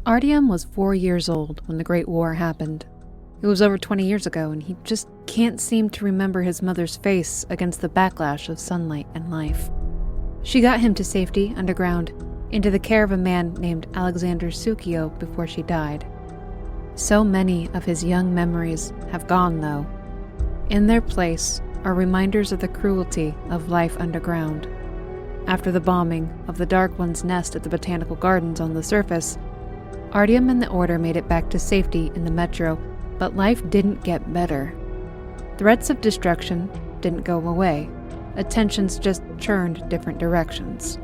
Artyom was 4 years old when the Great War happened. It was over 20 years ago, and he just can't seem to remember his mother's face against the backlash of sunlight and life. She got him to safety underground, into the care of a man named Alexander Sukio before she died. So many of his young memories have gone, though. In their place are reminders of the cruelty of life underground. After the bombing of the Dark One's nest at the Botanical Gardens on the surface, Artyom and the Order made it back to safety in the metro, but life didn't get better. Threats of destruction didn't go away. Attentions just churned different directions.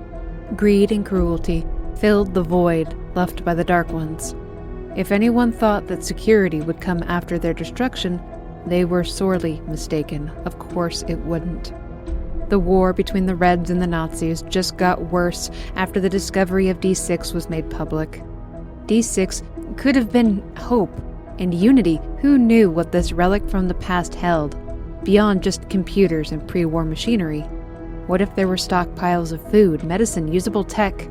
Greed and cruelty filled the void left by the Dark Ones. If anyone thought that security would come after their destruction, they were sorely mistaken. Of course it wouldn't. The war between the Reds and the Nazis just got worse after the discovery of D6 was made public. D6 could have been hope and unity. Who knew what this relic from the past held, beyond just computers and pre-war machinery? What if there were stockpiles of food, medicine, usable tech?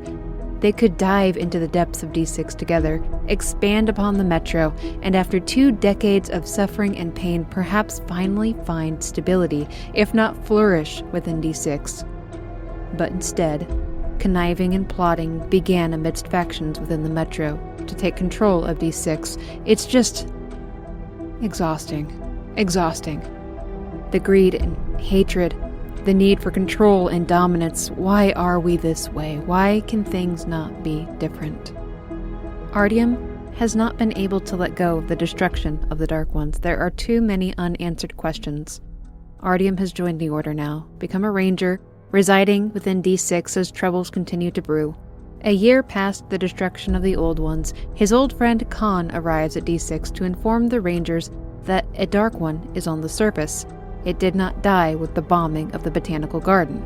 They could dive into the depths of D6 together, expand upon the metro, and after 2 decades of suffering and pain, perhaps finally find stability, if not flourish within D6. But instead, conniving and plotting began amidst factions within the metro to take control of D6. It's just exhausting. The greed and hatred, the need for control and dominance. Why are we this way? Why can things not be different? Artyom has not been able to let go of the destruction of the Dark Ones. There are too many unanswered questions. Artyom has joined the Order now, become a ranger, residing within D6 as troubles continue to brew. A year past the destruction of the Old Ones, his old friend Khan arrives at D6 to inform the Rangers that a Dark One is on the surface. It did not die with the bombing of the Botanical Garden.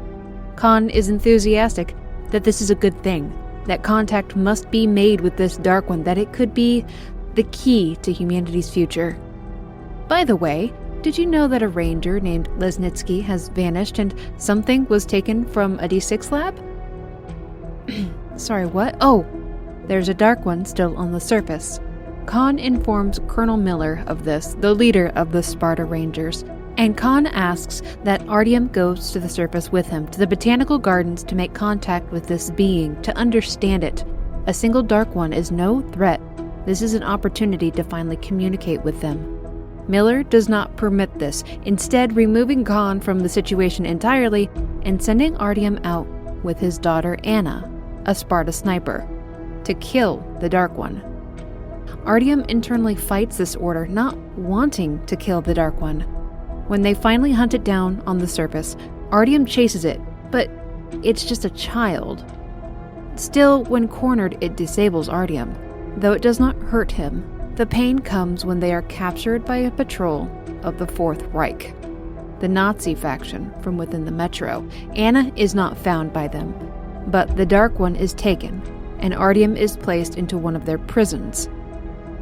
Khan is enthusiastic that this is a good thing, that contact must be made with this Dark One, that it could be the key to humanity's future. By the way, did you know that a ranger named Lesnitsky has vanished and something was taken from a D6 lab? Sorry, what? Oh, there's a Dark One still on the surface. Khan informs Colonel Miller of this, the leader of the Sparta Rangers, and Khan asks that Artyom goes to the surface with him to the Botanical Gardens to make contact with this being, to understand it. A single Dark One is no threat. This is an opportunity to finally communicate with them. Miller does not permit this, instead removing Khan from the situation entirely and sending Artyom out with his daughter Anna, a Sparta sniper, to kill the Dark One. Artyom internally fights this order, not wanting to kill the Dark One. When they finally hunt it down on the surface, Artyom chases it, but it's just a child. Still, when cornered, it disables Artyom, though it does not hurt him. The pain comes when they are captured by a patrol of the Fourth Reich, the Nazi faction from within the metro. Anna is not found by them, but the Dark One is taken, and Artyom is placed into one of their prisons.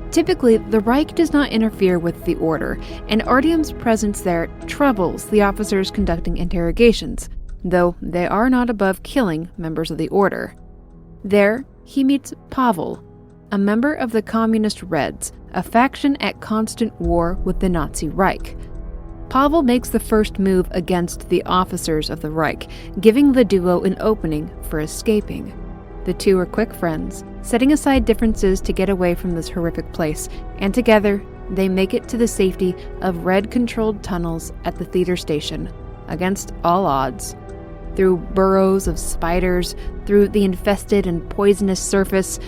Typically, the Reich does not interfere with the Order, and Artyom's presence there troubles the officers conducting interrogations, though they are not above killing members of the Order. There, he meets Pavel, a member of the Communist Reds, a faction at constant war with the Nazi Reich. Pavel makes the first move against the officers of the Reich, giving the duo an opening for escaping. The two are quick friends, setting aside differences to get away from this horrific place, and together they make it to the safety of Red-controlled tunnels at the theater station, against all odds. Through burrows of spiders, through the infested and poisonous surface,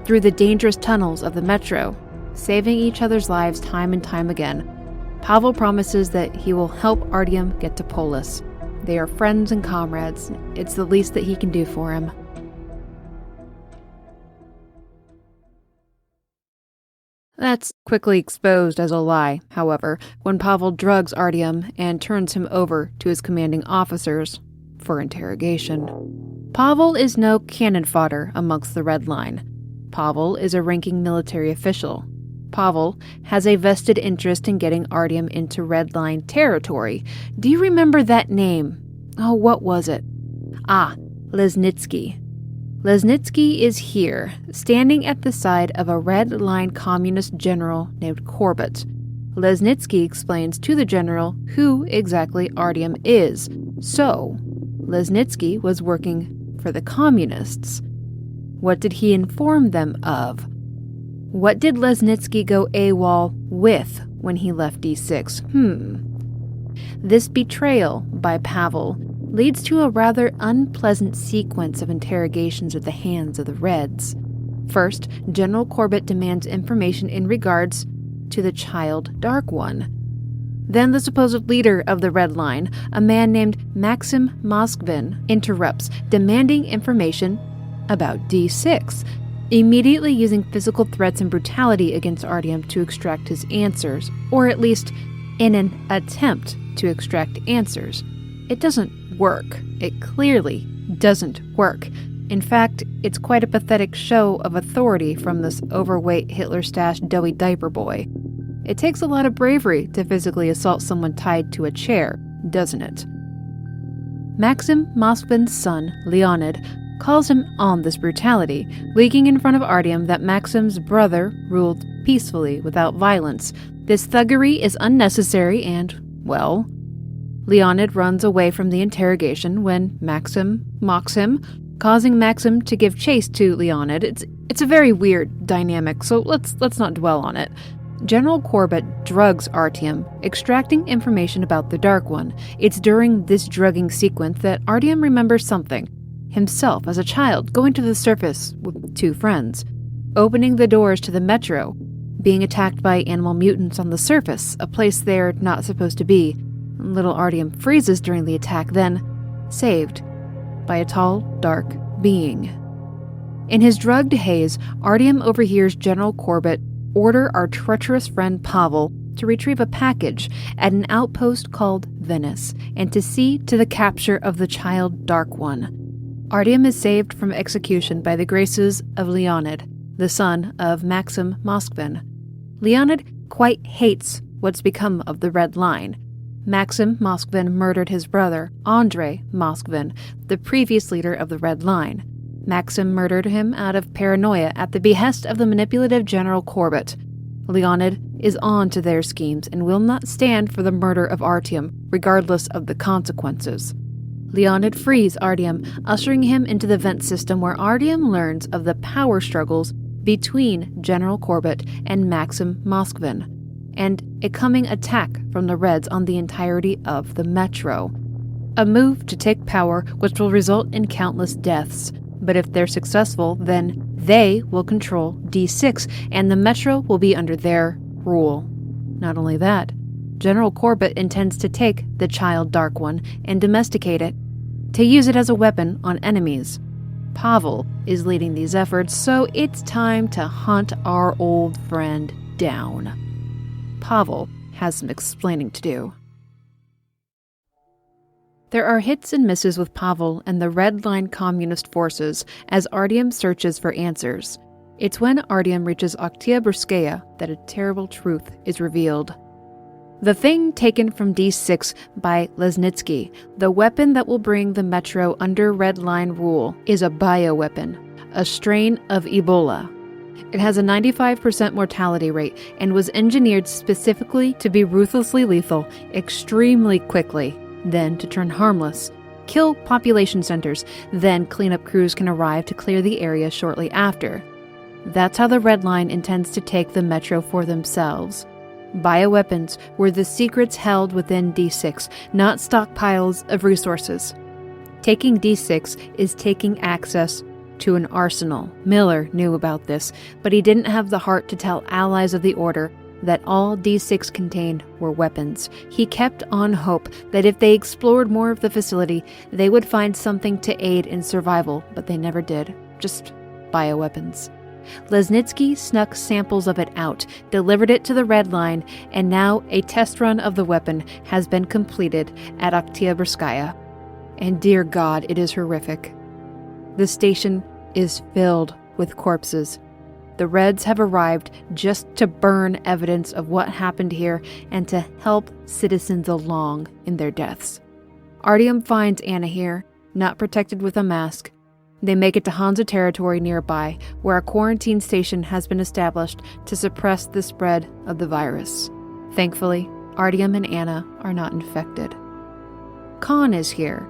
through the dangerous tunnels of the metro, saving each other's lives time and time again. Pavel promises that he will help Artyom get to Polis. They are friends and comrades. It's the least that he can do for him. That's quickly exposed as a lie, however, when Pavel drugs Artyom and turns him over to his commanding officers for interrogation. Pavel is no cannon fodder amongst the Red Line. Pavel is a ranking military official. Pavel has a vested interest in getting Artyom into Red Line territory. Do you remember that name? Oh, what was it? Lesnitsky. Lesnitsky is here, standing at the side of a Red Line communist general named Corbett. Lesnitsky explains to the general who exactly Artyom is. So, Lesnitsky was working for the communists. What did he inform them of? What did Lesnitsky go AWOL with when he left D6? This betrayal by Pavel leads to a rather unpleasant sequence of interrogations at the hands of the Reds. First, General Corbett demands information in regards to the child Dark One. Then the supposed leader of the Red Line, a man named Maxim Moskvin, interrupts, demanding information about D6, immediately using physical threats and brutality against Artyom to extract his answers, or at least in an attempt to extract answers. It doesn't work. It clearly doesn't work. In fact, it's quite a pathetic show of authority from this overweight Hitler-stashed doughy diaper boy. It takes a lot of bravery to physically assault someone tied to a chair, doesn't it? Maxim Moskvin's son, Leonid, calls him on this brutality, leaking in front of Artyom that Maxim's brother ruled peacefully without violence. This thuggery is unnecessary and, well, Leonid runs away from the interrogation when Maxim mocks him, causing Maxim to give chase to Leonid. It's a very weird dynamic, so let's not dwell on it. General Corbett drugs Artyom, extracting information about the Dark One. It's during this drugging sequence that Artyom remembers something. Himself as a child, going to the surface with two friends, opening the doors to the metro, being attacked by animal mutants on the surface, a place they're not supposed to be. Little Artyom freezes during the attack, then saved by a tall, dark being. In his drugged haze, Artyom overhears General Corbett order our treacherous friend Pavel to retrieve a package at an outpost called Venice and to see to the capture of the child Dark One. Artyom is saved from execution by the graces of Leonid, the son of Maxim Moskvin. Leonid quite hates what's become of the Red Line. Maxim Moskvin murdered his brother, Andrei Moskvin, the previous leader of the Red Line. Maxim murdered him out of paranoia at the behest of the manipulative General Corbett. Leonid is on to their schemes and will not stand for the murder of Artyom, regardless of the consequences. Leonid frees Artyom, ushering him into the vent system where Artyom learns of the power struggles between General Corbett and Maxim Moskvin, and a coming attack from the Reds on the entirety of the metro. A move to take power which will result in countless deaths, but if they're successful, then they will control D6 and the metro will be under their rule. Not only that, General Corbett intends to take the child Dark One and domesticate it, to use it as a weapon on enemies. Pavel is leading these efforts, so it's time to hunt our old friend down. Pavel has some explaining to do. There are hits and misses with Pavel and the Red Line communist forces as Artyom searches for answers. It's when Artyom reaches Oktyabrskaya that a terrible truth is revealed. The thing taken from D6 by Lesnitsky, the weapon that will bring the metro under Red Line rule, is a bioweapon, a strain of Ebola. It has a 95% mortality rate and was engineered specifically to be ruthlessly lethal extremely quickly, then to turn harmless, kill population centers, then cleanup crews can arrive to clear the area shortly after. That's how the Red Line intends to take the metro for themselves. Bioweapons were the secrets held within D6, not stockpiles of resources. Taking D6 is taking access to an arsenal. Miller knew about this, but he didn't have the heart to tell allies of the Order that all D6 contained were weapons. He kept on hope that if they explored more of the facility, they would find something to aid in survival, but they never did. Just bioweapons. Lesnitsky snuck samples of it out, delivered it to the Red Line, and now a test run of the weapon has been completed at Oktyabrskaya. And dear God, it is horrific. The station is filled with corpses. The Reds have arrived just to burn evidence of what happened here and to help citizens along in their deaths. Artyom finds Anna here, not protected with a mask. They make it to Hansa territory nearby, where a quarantine station has been established to suppress the spread of the virus. Thankfully, Artyom and Anna are not infected. Khan is here,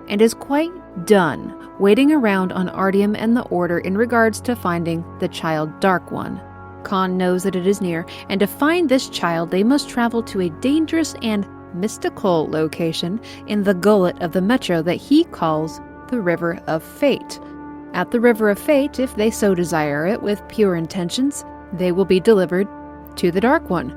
and is quite done waiting around on Artyom and the Order in regards to finding the child Dark One. Khan knows that it is near, and to find this child they must travel to a dangerous and mystical location in the gullet of the metro that he calls the River of Fate. At the River of Fate, if they so desire it with pure intentions, they will be delivered to the Dark One.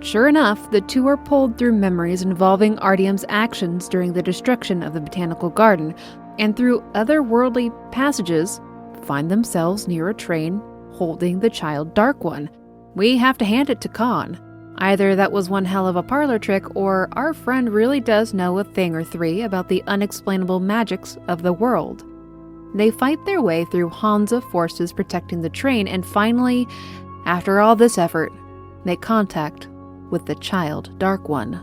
Sure enough, the two are pulled through memories involving Artyom's actions during the destruction of the botanical garden, and through otherworldly passages, find themselves near a train holding the child Dark One. We have to hand it to Khan. Either that was one hell of a parlor trick, or our friend really does know a thing or three about the unexplainable magics of the world. They fight their way through Hansa forces protecting the train, and finally, after all this effort, make contact with the child Dark One.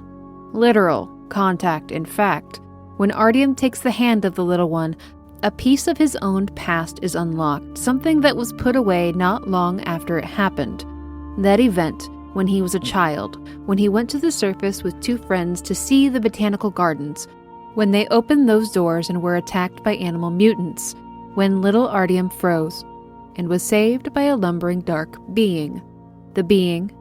Literal contact, in fact. When Artyom takes the hand of the little one, a piece of his own past is unlocked, something that was put away not long after it happened. That event, when he was a child, when he went to the surface with two friends to see the botanical gardens, when they opened those doors and were attacked by animal mutants, when little Artyom froze and was saved by a lumbering dark being. The being,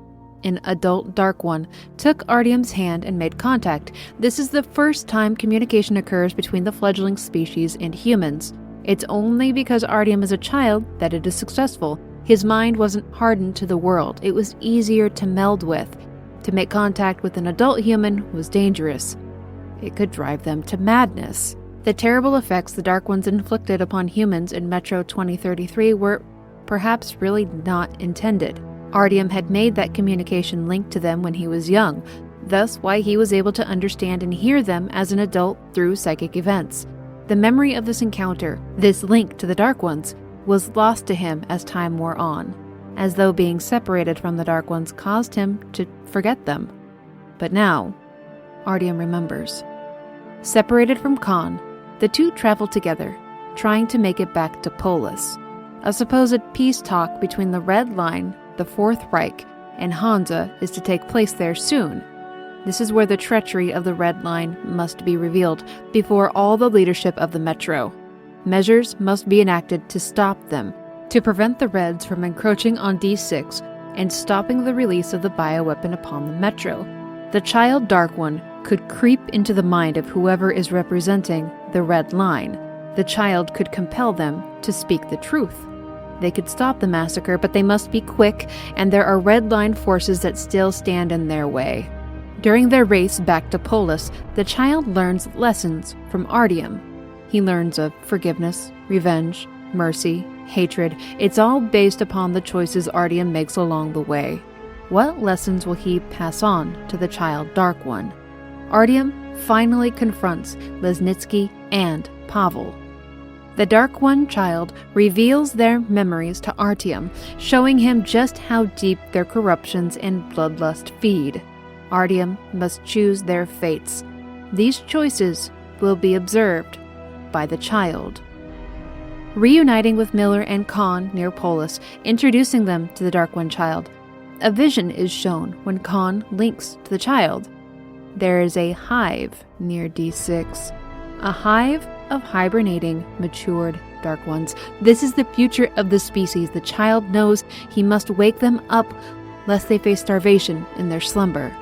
an adult Dark One, took Artyom's hand and made contact. This is the first time communication occurs between the fledgling species and humans. It's only because Artyom is a child that it is successful. His mind wasn't hardened to the world. It was easier to meld with. To make contact with an adult human was dangerous. It could drive them to madness. The terrible effects the Dark Ones inflicted upon humans in Metro 2033 were perhaps really not intended. Artyom had made that communication link to them when he was young, thus why he was able to understand and hear them as an adult through psychic events. The memory of this encounter, this link to the Dark Ones, was lost to him as time wore on, as though being separated from the Dark Ones caused him to forget them. But now, Artyom remembers. Separated from Khan, the two travel together, trying to make it back to Polis. A supposed peace talk between the Red Line, the Fourth Reich, and Hansa is to take place there soon. This is where the treachery of the Red Line must be revealed before all the leadership of the Metro. Measures must be enacted to stop them, to prevent the Reds from encroaching on D6 and stopping the release of the bioweapon upon the Metro. The child Dark One could creep into the mind of whoever is representing the Red Line. The child could compel them to speak the truth. They could stop the massacre, but they must be quick, and there are Red Line forces that still stand in their way. During their race back to Polis, the child learns lessons from Artyom. He learns of forgiveness, revenge, mercy, hatred. It's all based upon the choices Artyom makes along the way. What lessons will he pass on to the child Dark One? Artyom finally confronts Lesnitsky and Pavel. The Dark One child reveals their memories to Artyom, showing him just how deep their corruptions and bloodlust feed. Artyom must choose their fates. These choices will be observed by the child. Reuniting with Miller and Khan near Polis, introducing them to the Dark One child, a vision is shown when Khan links to the child. There is a hive near D6. A hive of hibernating, matured Dark Ones. This is the future of the species. The child knows he must wake them up lest they face starvation in their slumber.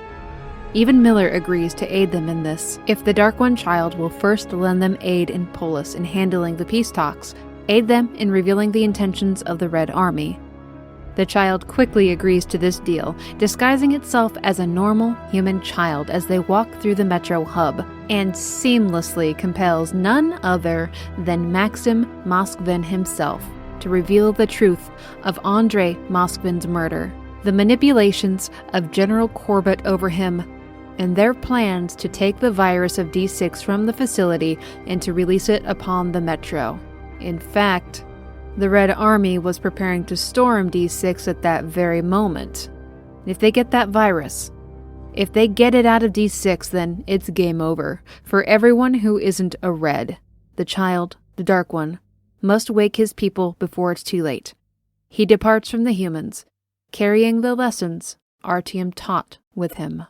Even Miller agrees to aid them in this, if the Dark One child will first lend them aid in Polis in handling the peace talks, aid them in revealing the intentions of the Red Army. The child quickly agrees to this deal, disguising itself as a normal human child as they walk through the Metro hub, and seamlessly compels none other than Maxim Moskvin himself to reveal the truth of Andrei Moskvin's murder, the manipulations of General Corbett over him, and their plans to take the virus of D6 from the facility and to release it upon the Metro. In fact, the Red Army was preparing to storm D6 at that very moment. If they get that virus, if they get it out of D6, then it's game over for everyone who isn't a Red. The child, the Dark One, must wake his people before it's too late. He departs from the humans, carrying the lessons Artyom taught with him.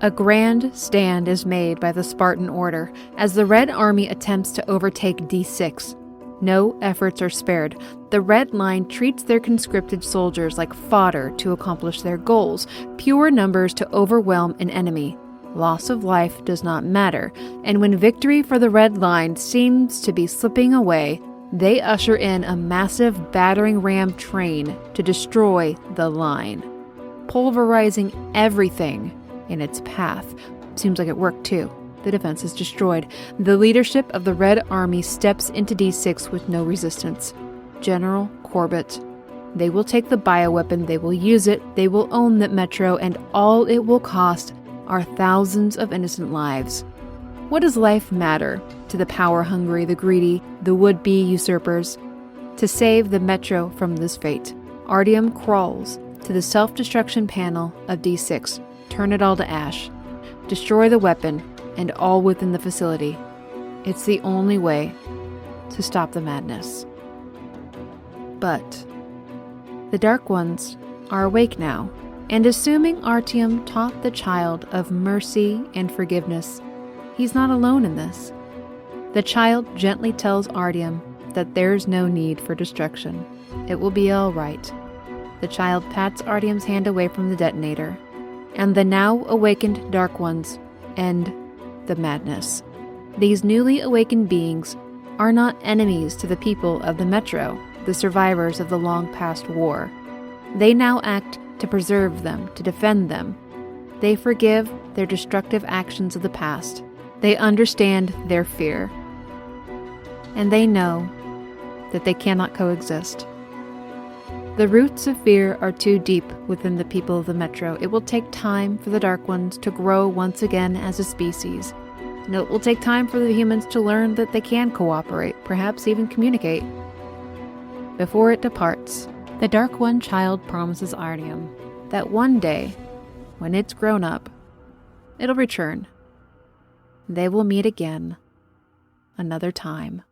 A grand stand is made by the Spartan Order as the Red Army attempts to overtake D6. No efforts are spared. The Red Line treats their conscripted soldiers like fodder to accomplish their goals, pure numbers to overwhelm an enemy. Loss of life does not matter, and when victory for the Red Line seems to be slipping away, they usher in a massive battering ram train to destroy the line, pulverizing everything in its path. Seems like it worked too. The defense is destroyed. The leadership of the Red Army steps into D6 with no resistance. General Corbett. They will take the bioweapon, they will use it, they will own the metro, and all it will cost are thousands of innocent lives. What does life matter to the power-hungry, the greedy, the would-be usurpers? To save the metro from this fate, Artyom crawls to the self-destruction panel of D6. Turn it all to ash. Destroy the weapon and all within the facility. It's the only way to stop the madness. But the Dark Ones are awake now, and assuming Artyom taught the child of mercy and forgiveness, he's not alone in this. The child gently tells Artyom that there's no need for destruction. It will be all right. The child pats Artyom's hand away from the detonator, and the now awakened Dark Ones end the madness. These newly awakened beings are not enemies to the people of the Metro, the survivors of the long-past war. They now act to preserve them, to defend them. They forgive their destructive actions of the past. They understand their fear. And they know that they cannot coexist. The roots of fear are too deep within the people of the Metro. It will take time for the Dark Ones to grow once again as a species. And it will take time for the humans to learn that they can cooperate, perhaps even communicate. Before it departs, the Dark One child promises Artyom that one day, when it's grown up, it'll return. They will meet again, another time.